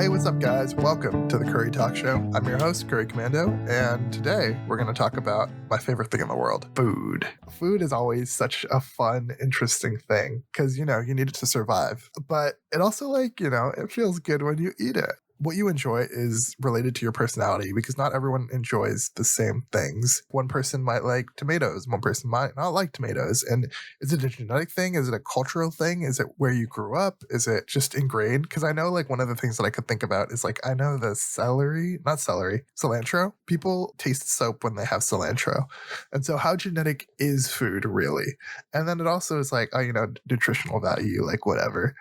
Hey, what's up, guys? Welcome to the Curry Talk Show. I'm your host, Curry Commando, and today we're going to talk about my favorite thing in the world, food. Food is always such a fun, interesting thing because, you need it to survive. But it also, it feels good when you eat it. What you enjoy is related to your personality because not everyone enjoys the same things. One person might like tomatoes, one person might not like tomatoes. And is it a genetic thing? Is it a cultural thing? Is it where you grew up? Is it just ingrained? Because I know one of the things that I could think about is I know the cilantro. People taste soap when they have cilantro. And so how genetic is food really? And then it also is nutritional value, whatever.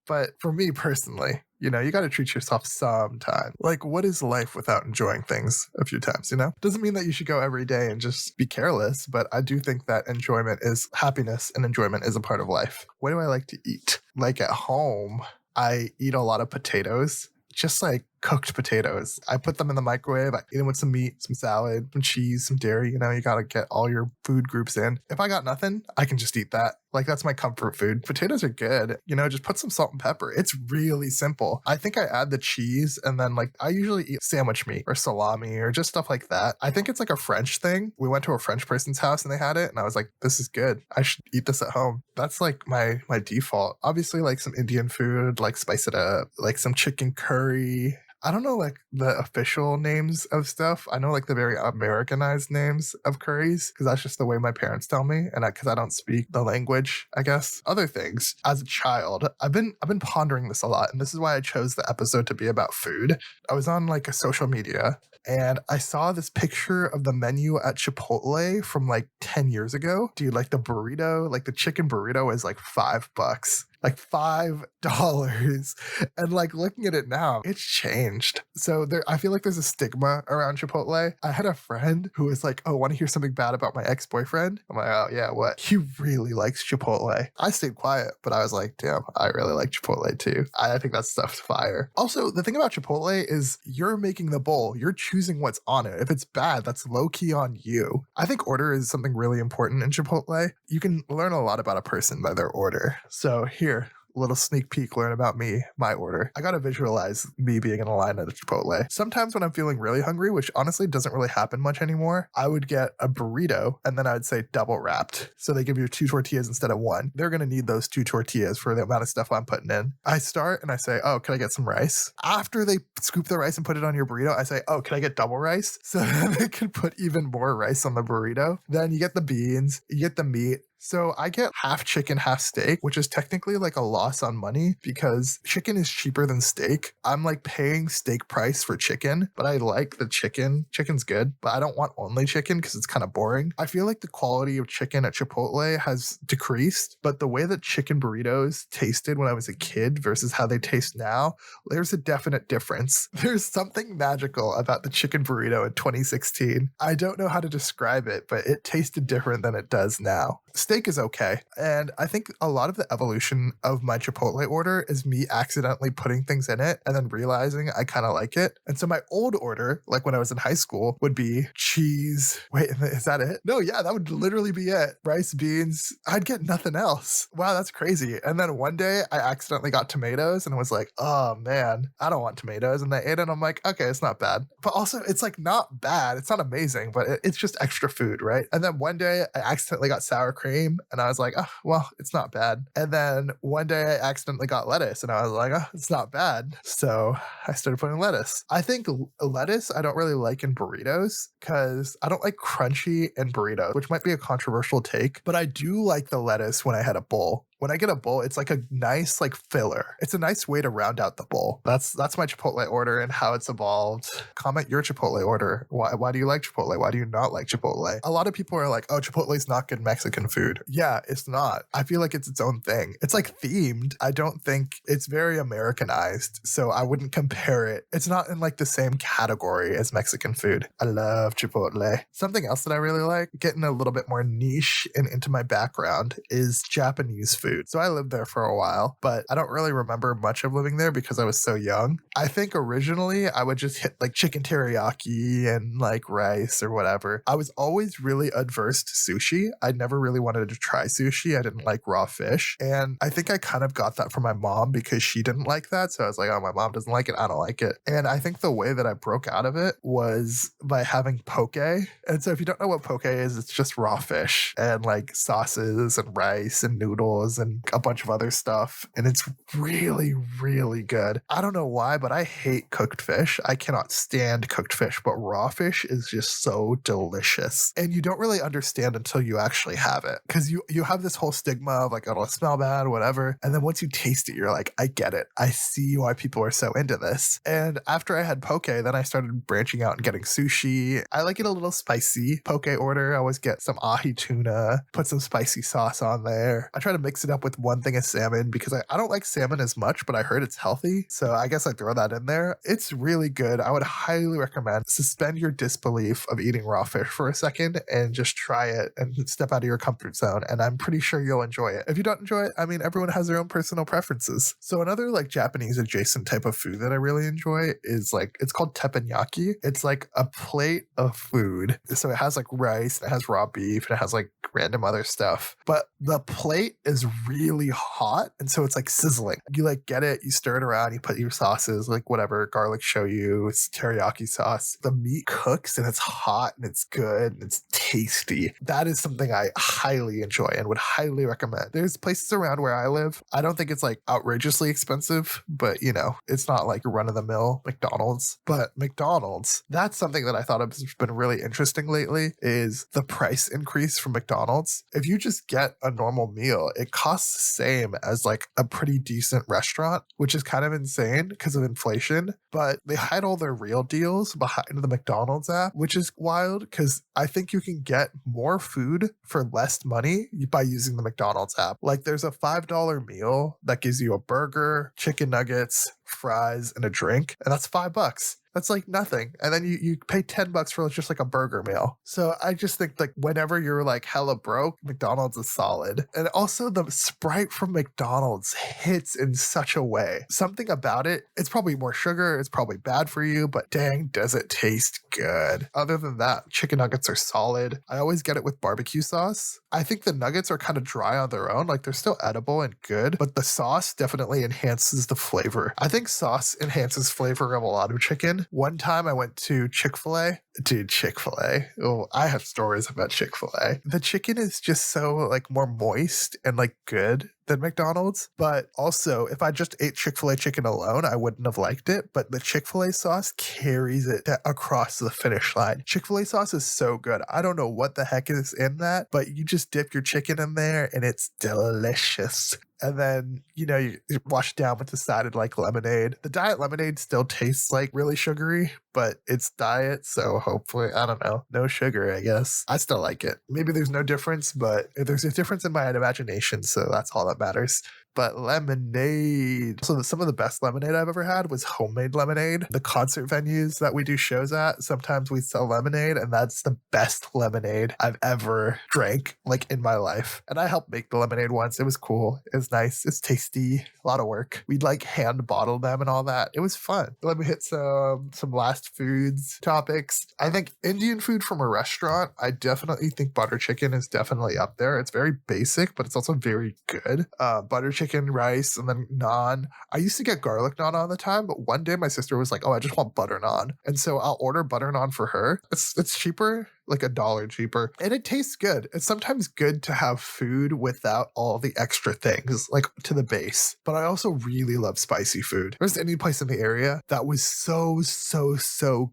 But for me personally, you got to treat yourself sometime. What is life without enjoying things a few times, Doesn't mean that you should go every day and just be careless, but I do think that enjoyment is happiness and enjoyment is a part of life. What do I like to eat? At home, I eat a lot of potatoes, just cooked potatoes. I put them in the microwave. I eat them with some meat, some salad, some cheese, some dairy. You got to get all your food groups in. If I got nothing, I can just eat that. That's my comfort food. Potatoes are good. Just put some salt and pepper. It's really simple. I think I add the cheese and then I usually eat sandwich meat or salami or just stuff like that. I think it's a French thing. We went to a French person's house and they had it and I was like, this is good. I should eat this at home. That's my default. Obviously some Indian food, spice it up, some chicken curry. I don't know the official names of stuff. I know the very Americanized names of curries because that's just the way my parents tell me, and because I don't speak the language, I guess. Other things. As a child, I've been pondering this a lot, and this is why I chose the episode to be about food. I was on a social media and I saw this picture of the menu at Chipotle from 10 years ago. Dude, the burrito, the chicken burrito is $5. $5. And looking at it now, it's changed. So I feel there's a stigma around Chipotle. I had a friend who was oh, want to hear something bad about my ex-boyfriend? I'm like, oh yeah, what? He really likes Chipotle. I stayed quiet, but I was like, damn, I really like Chipotle too. I think that stuff's fire. Also, the thing about Chipotle is you're making the bowl. You're choosing what's on it. If it's bad, that's low-key on you. I think order is something really important in Chipotle. You can learn a lot about a person by their order. So here, little sneak peek, learn about me, my order. I gotta visualize me being in a line at a Chipotle. Sometimes when I'm feeling really hungry, which honestly doesn't really happen much anymore, I would get a burrito and then I would say double wrapped. So they give you 2 tortillas instead of 1. They're gonna need those 2 tortillas for the amount of stuff I'm putting in. I start and I say, oh, can I get some rice? After they scoop the rice and put it on your burrito, I say, oh, can I get double rice? So then they can put even more rice on the burrito. Then you get the beans, you get the meat. So I get half chicken, half steak, which is technically a loss on money because chicken is cheaper than steak. I'm paying steak price for chicken, but I like the chicken. Chicken's good, but I don't want only chicken because it's kind of boring. I feel the quality of chicken at Chipotle has decreased, but the way that chicken burritos tasted when I was a kid versus how they taste now, there's a definite difference. There's something magical about the chicken burrito in 2016. I don't know how to describe it, but it tasted different than it does now. Steak is okay. And I think a lot of the evolution of my Chipotle order is me accidentally putting things in it and then realizing I kind of like it. And so my old order, when I was in high school, would be cheese. Wait, is that it? No, yeah, that would literally be it. Rice, beans. I'd get nothing else. Wow, that's crazy. And then one day I accidentally got tomatoes and was like, oh man, I don't want tomatoes. And I ate it and I'm like, okay, it's not bad. But also it's not bad. It's not amazing, but it's just extra food, right? And then one day I accidentally got sour cream and I was like, oh, well, it's not bad. And then one day I accidentally got lettuce and I was like, oh, it's not bad. So I started putting lettuce. I think lettuce I don't really like in burritos because I don't like crunchy in burritos, which might be a controversial take, but I do like the lettuce when I had a bowl. When I get a bowl, it's a nice filler. It's a nice way to round out the bowl. That's my Chipotle order and how it's evolved. Comment your Chipotle order. Why do you like Chipotle? Why do you not like Chipotle? A lot of people are like, oh, Chipotle's not good Mexican food. Yeah, it's not. I feel it's its own thing. It's themed. I don't think it's very Americanized, so I wouldn't compare it. It's not in the same category as Mexican food. I love Chipotle. Something else that I really like, getting a little bit more niche and into my background, is Japanese food. food. So I lived there for a while, but I don't really remember much of living there because I was so young. I think originally I would just hit like chicken teriyaki and like rice or whatever. I was always really adverse to sushi. I never really wanted to try sushi. I didn't like raw fish. And I think I kind of got that from my mom because she didn't like that. So I was like, oh, my mom doesn't like it. I don't like it. And I think the way that I broke out of it was by having poke. And so if you don't know what poke is, it's just raw fish and like sauces and rice and noodles and a bunch of other stuff. And it's really, really good. I don't know why, but I hate cooked fish. I cannot stand cooked fish, but raw fish is just so delicious. And you don't really understand until you actually have it because you have this whole stigma of like, oh, it'll smell bad, whatever. And then once you taste it, you're like, I get it. I see why people are so into this. And after I had poke, then I started branching out and getting sushi. I like it a little spicy. Poke order, I always get some ahi tuna, put some spicy sauce on there. I try to mix it up with one thing of salmon because I don't like salmon as much, but I heard it's healthy. So I guess I throw that in there. It's really good. I would highly recommend suspend your disbelief of eating raw fish for a second and just try it and step out of your comfort zone. And I'm pretty sure you'll enjoy it. If you don't enjoy it, I mean, everyone has their own personal preferences. So another like Japanese adjacent type of food that I really enjoy is like, it's called teppanyaki. It's like a plate of food. So it has like rice, it has raw beef, and it has like random other stuff. But the plate is really hot. And so it's like sizzling. You like get it, you stir it around, you put your sauces, like whatever, garlic shoyu, it's teriyaki sauce. The meat cooks and it's hot and it's good and it's tasty. That is something I highly enjoy and would highly recommend. There's places around where I live. I don't think it's like outrageously expensive, but you know, it's not like a run of the mill McDonald's. But McDonald's, that's something that I thought has been really interesting lately is the price increase from McDonald's. If you just get a normal meal, it costs the same as like a pretty decent restaurant, which is kind of insane because of inflation. But they hide all their real deals behind the McDonald's app, which is wild because I think you can get more food for less money by using the McDonald's app. Like there's a $5 meal that gives you a burger, chicken nuggets, fries, and a drink, and that's $5. That's like nothing. And then you pay $10 for just like a burger meal. So I just think like whenever you're like hella broke, McDonald's is solid. And also the Sprite from McDonald's hits in such a way. Something about it, it's probably more sugar, it's probably bad for you, but dang, does it taste good. Other than that, chicken nuggets are solid. I always get it with barbecue sauce. I think the nuggets are kind of dry on their own. Like they're still edible and good, but the sauce definitely enhances the flavor. I think sauce enhances flavor of a lot of chicken. One time I went to Chick-fil-A. Dude, Chick-fil-A. Oh, I have stories about Chick-fil-A. The chicken is just so like more moist and like good than McDonald's. But also, if I just ate Chick-fil-A chicken alone, I wouldn't have liked it. But the Chick-fil-A sauce carries it across the finish line. Chick-fil-A sauce is so good. I don't know what the heck is in that, but you just dip your chicken in there and it's delicious. And then, you know, you wash it down with the side of like lemonade. The diet lemonade still tastes like really sugary, but it's diet. So hopefully, I don't know, no sugar, I guess. I still like it. Maybe there's no difference, but there's a difference in my imagination. So that's all that matters. But lemonade. So some of the best lemonade I've ever had was homemade lemonade. The concert venues that we do shows at, sometimes we sell lemonade, and that's the best lemonade I've ever drank, like in my life. And I helped make the lemonade once. It was cool. It was nice. It's tasty. A lot of work. We'd like hand bottle them and all that. It was fun. Let me hit some last foods topics. I think Indian food from a restaurant, I definitely think butter chicken is definitely up there. It's very basic, but it's also very good. Butter chicken, rice, and then naan. I used to get garlic naan all the time, but one day my sister was like, oh, I just want butter naan. And so I'll order butter naan for her. It's cheaper, like $1 cheaper. And it tastes good. It's sometimes good to have food without all the extra things, like to the base. But I also really love spicy food. There's any place in the area that was so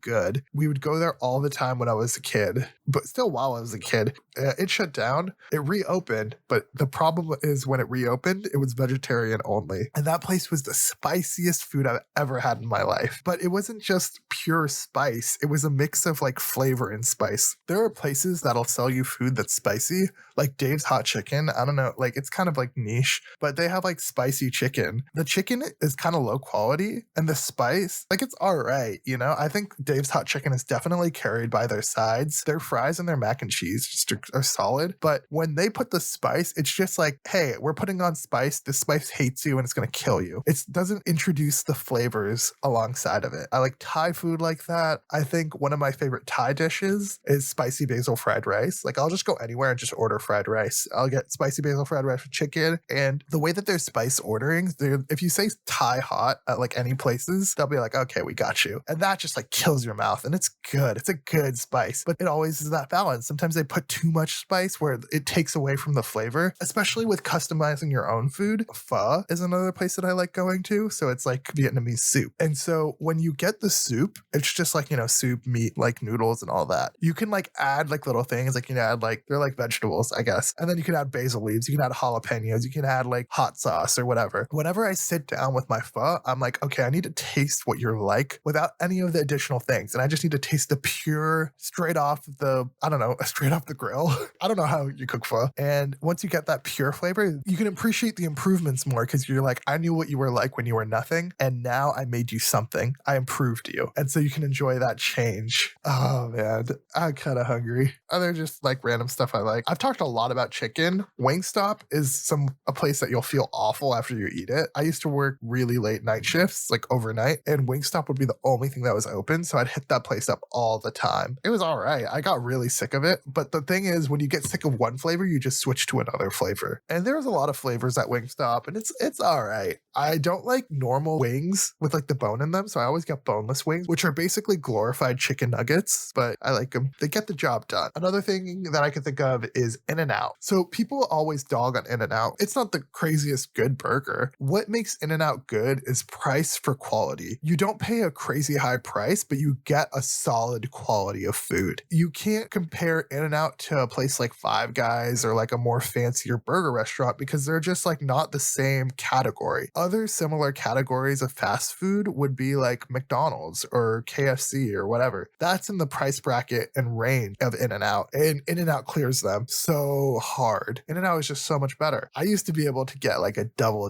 good. We would go there all the time when I was a kid, but still while I was a kid. It shut down. It reopened, but the problem is when it reopened, it was vegetarian only. And that place was the spiciest food I've ever had in my life. But it wasn't just pure spice. It was a mix of like flavor and spice. There are places that'll sell you food that's spicy, like Dave's Hot Chicken. I don't know, like it's kind of like niche, but they have like spicy chicken. The chicken is kind of low quality and the spice, like it's all right, you know? I think Dave's Hot Chicken is definitely carried by their sides. Their fries and their mac and cheese just are solid, but when they put the spice, it's just like, hey, we're putting on spice. This spice hates you and it's going to kill you. It doesn't introduce the flavors alongside of it. I like Thai food like that. I think one of my favorite Thai dishes is spicy basil fried rice. Like I'll just go anywhere and just order fried rice. I'll get spicy basil fried rice with chicken. And the way that they're spice ordering, if you say Thai hot at like any places, they'll be like, okay, we got you. And that just like kills your mouth. And it's good. It's a good spice, but it always is that balance. Sometimes they put too much spice where it takes away from the flavor, especially with customizing your own food. Pho is another place that I like going to. So it's like Vietnamese soup. And so when you get the soup, it's just like, you know, soup, meat, like noodles and all that. You can like add like little things, like you can add like, they're like vegetables, I guess. And then you can add basil leaves, you can add jalapenos, you can add like hot sauce or whatever. Whenever I sit down with my pho, I'm like, okay, I need to taste what you're like without any of the additional things. And I just need to taste the pure, straight off the, I don't know, straight off the grill. I don't know how you cook pho. And once you get that pure flavor, you can appreciate the improvements more because you're like, I knew what you were like when you were nothing. And now I made you something. I improved you. And so you can enjoy that change. Oh man, I'm kind of hungry. Other just like random stuff I like. I've talked a lot about chicken. Wingstop is a place that you'll feel awful after you eat it. I used to work really late night shifts, like overnight, and Wingstop would be the only thing that was open. So I'd hit that place up all the time. It was all right. I got really sick of it. But the thing is, when you get sick of one flavor, you just switch to another flavor. And there's a lot of flavors at Wingstop, and it's all right. I don't like normal wings with like the bone in them, so I always get boneless wings, which are basically glorified chicken nuggets, but I like them. They get the job done. Another thing that I can think of is In-N-Out. So people always dog on In-N-Out. It's not the craziest good burger. What makes In-N-Out good is price for quality. You don't pay a crazy high price, but you get a solid quality of food. You can't compare In-N-Out to a place like Five Guys or like a more fancier burger restaurant because they're just like not the same category. Other similar categories of fast food would be like McDonald's or KFC or whatever. That's in the price bracket and range of In-N-Out, and In-N-Out clears them so hard. In-N-Out is just so much better. I used to be able to get like a double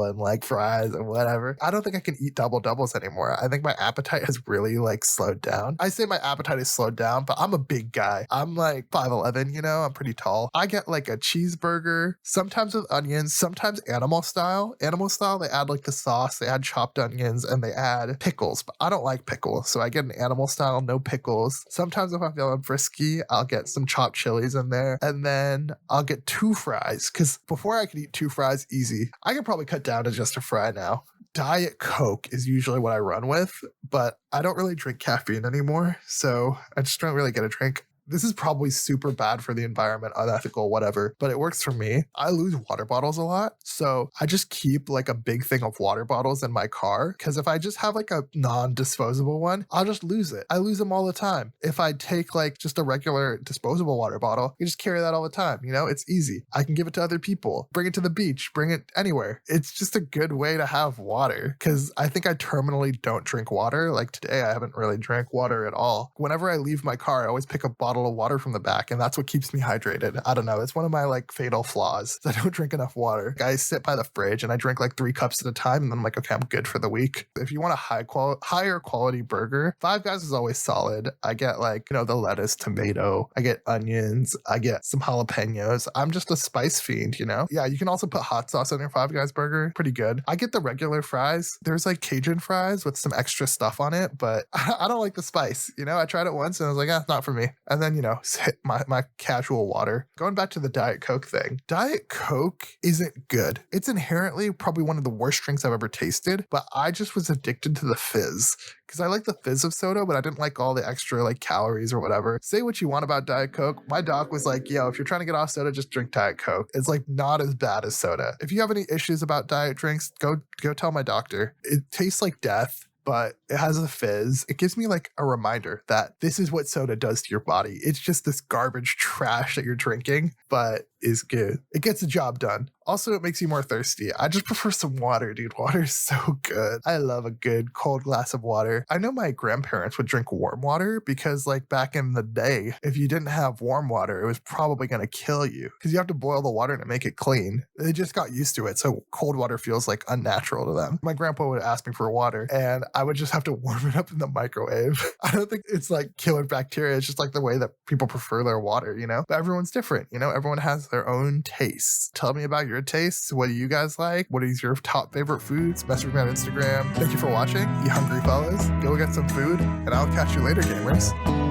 and like fries and whatever. I don't think I can eat doubles anymore. I think my appetite has really like slowed down. I say my appetite is slowed down, but I'm a big guy. I'm like 5'11", you know, I'm pretty tall. I get like a cheeseburger, sometimes with onions, sometimes animal style. Animal style, they add like the sauce, they add chopped onions, and they add pickles, but I don't like pickles. So I get an animal style, no pickles. Sometimes if I'm feeling frisky, I'll get some chopped chilies in there, and then I'll get 2 fries, because before I could eat 2 fries easy, I can probably cut down to just a fry now. Diet Coke is usually what I run with, but I don't really drink caffeine anymore, so I just don't really get a drink. This is probably super bad for the environment, unethical, whatever, but it works for me. I lose water bottles a lot, so I just keep like a big thing of water bottles in my car, because if I just have like a non-disposable one, I'll just lose it. I lose them all the time. If I take like just a regular disposable water bottle, you just carry that all the time, you know? It's easy. I can give it to other people, bring it to the beach, bring it anywhere. It's just a good way to have water, because I think I terminally don't drink water. Like today, I haven't really drank water at all. Whenever I leave my car, I always pick a bottle of water from the back, and that's what keeps me hydrated. I don't know. It's one of my like fatal flaws. I don't drink enough water. I sit by the fridge and I drink like 3 cups at a time, and then I'm like, okay, I'm good for the week. If you want a higher quality burger, Five Guys is always solid. I get like, you know, the lettuce, tomato, I get onions, I get some jalapenos. I'm just a spice fiend, you know? Yeah, you can also put hot sauce on your Five Guys burger. Pretty good. I get the regular fries. There's like Cajun fries with some extra stuff on it, but I don't like the spice. You know, I tried it once and I was like, it's not for me. And then, you know, hit my casual water. Going back to the Diet Coke thing. Diet Coke isn't good. It's inherently probably one of the worst drinks I've ever tasted, but I just was addicted to the fizz. Because I like the fizz of soda, but I didn't like all the extra like calories or whatever. Say what you want about Diet Coke. My doc was like, yo, if you're trying to get off soda, just drink Diet Coke. It's like not as bad as soda. If you have any issues about diet drinks, go tell my doctor. It tastes like death, but it has a fizz. It gives me like a reminder that this is what soda does to your body. It's just this garbage trash that you're drinking, but is good. It gets the job done. Also, it makes you more thirsty. I just prefer some water, dude. Water is so good. I love a good cold glass of water. I know my grandparents would drink warm water because, like, back in the day, if you didn't have warm water, it was probably going to kill you because you have to boil the water to make it clean. They just got used to it. So cold water feels like unnatural to them. My grandpa would ask me for water and I would just have to warm it up in the microwave. I don't think it's like killing bacteria. It's just like the way that people prefer their water, you know? But everyone's different, you know? Everyone has their own tastes. Tell me about your tastes. What do you guys like? What is your top favorite foods? Message me on Instagram. Thank you for watching, you hungry fellas. Go get some food, and I'll catch you later, gamers.